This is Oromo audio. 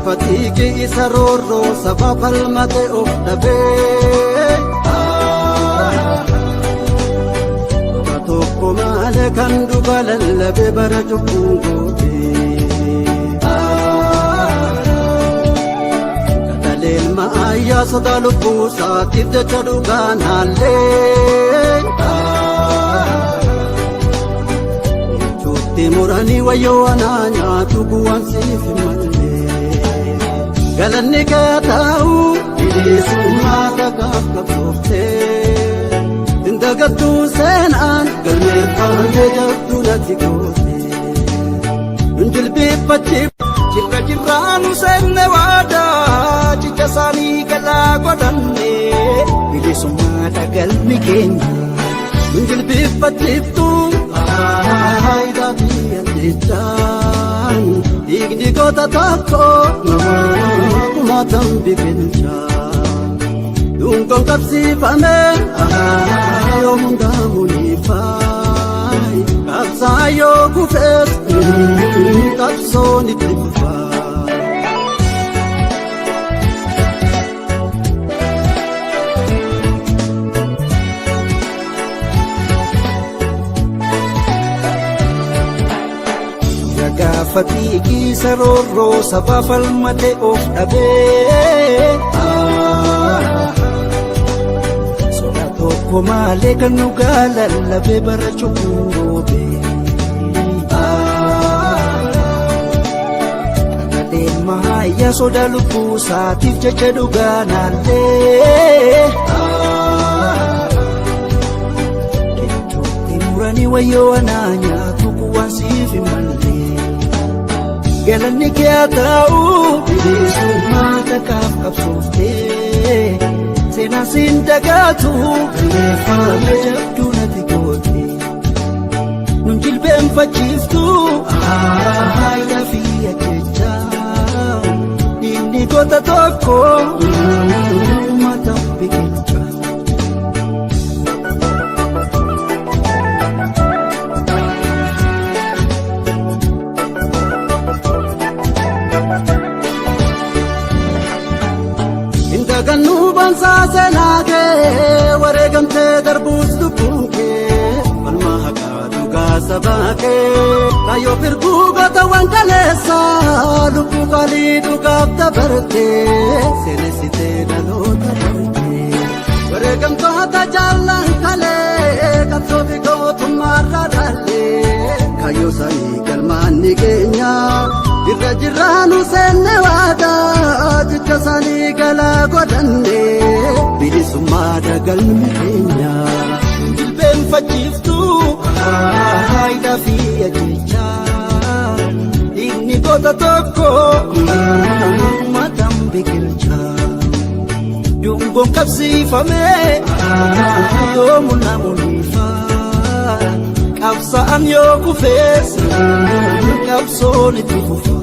Fatike isaroro sababal mate of dabe Katoko male kandu balalabe barajukungote Katalel maaya sodalubu saatibde chaduganale Chutti murani wayo ananya tubuan sifimale Galanni kaata'u bilisummaa qabsoofte Indagattu seenaan galmeeffamtee jabdu natti goote Njilbeeffachiif jirraanu seenne waadaa Cicha isaanii galaa godhanne bilisummaa galmi keenya Njilbeeffachiiftu faayidaa biyya jechaan Digni goota tokko kumaatam biqilcha Dungoon qabsiifame yoo hundaamu ni faay Qabsaa yoo kufees qabsoon itti fufaa Fatiki saroro sabafal mate of dabe Soda tokko malee kan nu gaalallabe barachukungobe Kadeen maaya soda lubbuu saatiif jecha dhugaanallee Kechuutti muranii wayyoo anaa nyaatu kuwaan siif himallee Galanni kaata'u bilisummaa qabsoofte Seenaan siin dagaatu galmeeffamtee jabdu natti goote Nun jilbeenfachiiftu faayidaa fi ajjechaa Inni goota tokko uummata biqilcha Gannu bansaa seenaakee wareegamtee darbuus lubbuunkee Falmaa haqaa dhugaa sabaakee Kaayyoo firguu gootawwan kaleessaa Lubbuu qaalii dhugaaf dabartee Seenessitee dhaloota bartee Wareegamtoota jaallan kalee Qabsoo fi gootummaarraa dhaallee Kaayyoo isaanii galmaan ni keenya Irra jirraanu seenne waadaa Cicha isaanii galaa godhanne bilisummaa galmi keenya Jilbeenfachiiftu faayidaa fi ajjechaa Inni goota tokko uummatan biqilcha Dungoon qabsiifame yoo mul'amu ni fa'a Qabsa'an yoo kufees qabsoon itti fufa